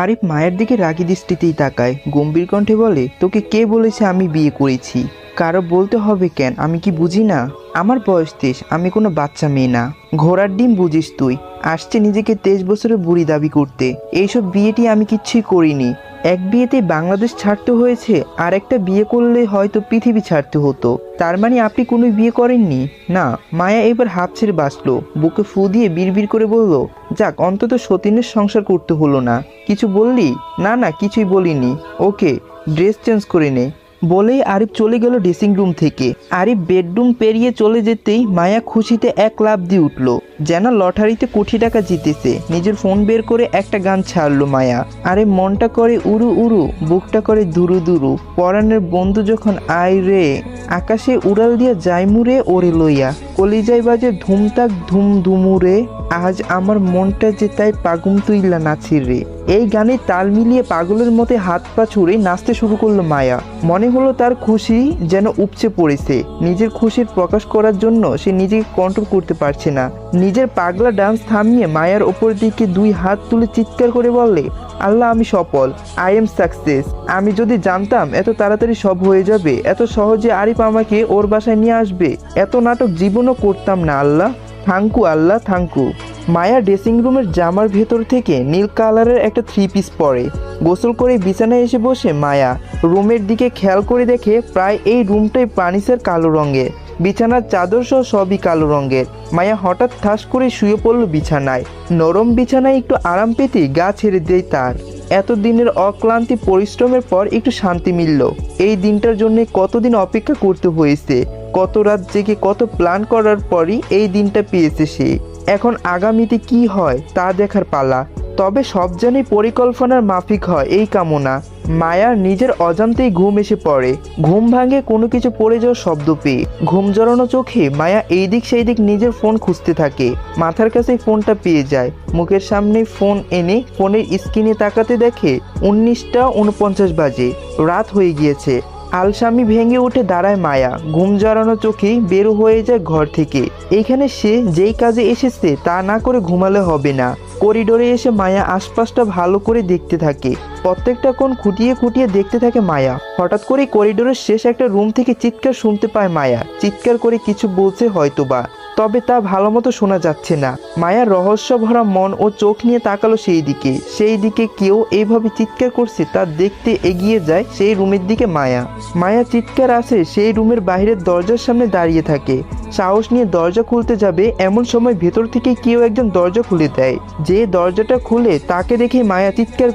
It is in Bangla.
আরিফ মায়ের দিকে রাগী দৃষ্টিতেই তাকায়, গম্ভীর কণ্ঠে বলে, তোকে কে বলেছে আমি বিয়ে করেছি? কারো বলতে হবে কেন? আমি কি বুঝি না? আমার বয়স 23, আমি কোনো বাচ্চা মেয়ে না। ঘোড়ার ডিম বুঝিস তুই? আসছে নিজেকে 23 বছরের বুড়ি দাবি করতে। এইসব বিয়েটি আমি কিচ্ছুই করিনি। এক বিয়েতে বাংলাদেশ ছাড়তে হয়েছে, আর একটা বিয়ে করলে হয়তো পৃথিবী ছাড়তে হতো। তার মানে আপনি কোনো বিয়ে করেননি? না। মায়া এবার হাঁপ ছেড়ে বাঁচলো, বুকে ফু দিয়ে বিড়বিড় করে বলল, যাক, অন্তত সতীনের সংসার করতে হলো না। কিছু বললি? না না, কিছুই বলিনি। ওকে, ড্রেস চেঞ্জ করে নে। বলেই আরিফ চলে গেল ড্রেসিং রুম থেকে। আরিফ বেডরুম পেরিয়ে চলে যেতেই মায়া খুশিতে এক লাফ দিয়ে উঠল, যেন লটারিতে কোটি টাকা জিতেছে। নিজের ফোন বের করে একটা গান ছাড়লো মায়া। আরে মনটা করে উড়ু উড়ু, বুকটা করে দুরু দুরু, পরাণের বন্ধু যখন আয় রে, আকাশে উড়াল দিয়া যায় মুরে ওরে লইয়া, কলিজায় বাজে ধুমতাক ধুম ধুমুরে, আজ আমার মনটা যে তাই পাগুম তুইলা নাচি রে। এই গানে তাল মিলিয়ে পাগলের মতো হাত পা ছুড়ে নাচতে শুরু করলো মায়া। মনে হলো তার খুশি যেন উপচে পড়েছে। নিজের খুশির প্রকাশ করার জন্য সে নিজেকে কন্ট্রোল করতে পারছে না। নিজের পাগলা ডান্স থামিয়ে মায়ার ওপর দিকে দুই হাত তুলে চিৎকার করে বললে, আল্লাহ, আমি সফল, আই এম সাকসেস। আমি যদি জানতাম এত তাড়াতাড়ি সব হয়ে যাবে, এত সহজে আরিফ আমাকে ওর বাসায় নিয়ে আসবে, এত নাটক জীবনও করতাম না। আল্লাহ থ্যাঙ্কু, আল্লাহ থ্যাঙ্কু। মায়া ড্রেসিং রুমের জামার ভেতর থেকে নীল কালারের একটা 3 পিস পরে গোসল করে বিছানায় এসে বসে মায়া রুমের দিকে খেয়াল করে দেখে প্রায় এই রুমটাই পানিসের কালো রঙের, বিছানার চাদর সহ সবই কালো রঙের। মায়া হঠাৎ ঠাস করে শুয়ে পড়ল বিছানায়। নরম বিছানায় একটু আরাম পেতে গা ছেড়ে দেয় তার। এতদিনের অক্লান্তি পরিশ্রমের পর একটু শান্তি মিলল। এই দিনটার জন্য কতদিন অপেক্ষা করতে হয়েছে, কত রাত জেগে কত প্ল্যান করার পরই এই দিনটা পেয়েছে সে। এখন আগামীতে কি হয় তা দেখার পালা। তবে সব জানি পরিকল্পনার মাফিক হয় এই কামনা। মায়ার নিজের অজান্তেই ঘুম এসে পড়ে। ঘুম ভাঙে কোনো কিছু পড়ে যাওয়ার শব্দ পেয়ে। ঘুম জড়ানো চোখে মায়া এই দিক সেই দিক নিজের ফোন খুঁজতে থাকে। মাথার কাছেই ফোনটা পেয়ে যায়। মুখের সামনে ফোন এনে ফোনের স্ক্রিনে তাকাতে দেখে 19টা 49 বাজে। রাত হয়ে গিয়েছে। আলসামি ভেঙে উঠে দাঁড়ায় মায়া। ঘুম জড়ানো চোখেই বের হয়ে যায় ঘর থেকে। এইখানে সে যেই কাজে এসেছে তা না করে ঘুমালে হবে না। করিডোরে এসে মায়া আশপাশটা ভালো করে দেখতে থাকে। প্রত্যেকটা কোণ খুঁটিয়ে খুঁটিয়ে দেখতে থাকে মায়া। হঠাৎ করে করিডোরের শেষ একটা রুম থেকে চিৎকার শুনতে পায় মায়া। চিৎকার করে কিছু বলছে হয়তোবা, তবে তা ভালো মতো শোনা যাচ্ছে না। মায়ার রহস্য ভরা মন ও চোখ নিয়ে তাকালো সেই দিকে। সেই দিকে কেউ এইভাবে চিৎকার করছে তা দেখতে এগিয়ে যায় সেই রুমের দিকে মায়া। মায়া চিৎকার আসে সেই রুমের বাইরের দরজার সামনে দাঁড়িয়ে থাকে। সাহস নিয়ে দরজা খুলতে যাবে এমন সময় ভেতর থেকে কেউ একজন দরজা খুলে দেয়। যে দরজাটা খুলে তাকে দেখে মায়া চিৎকার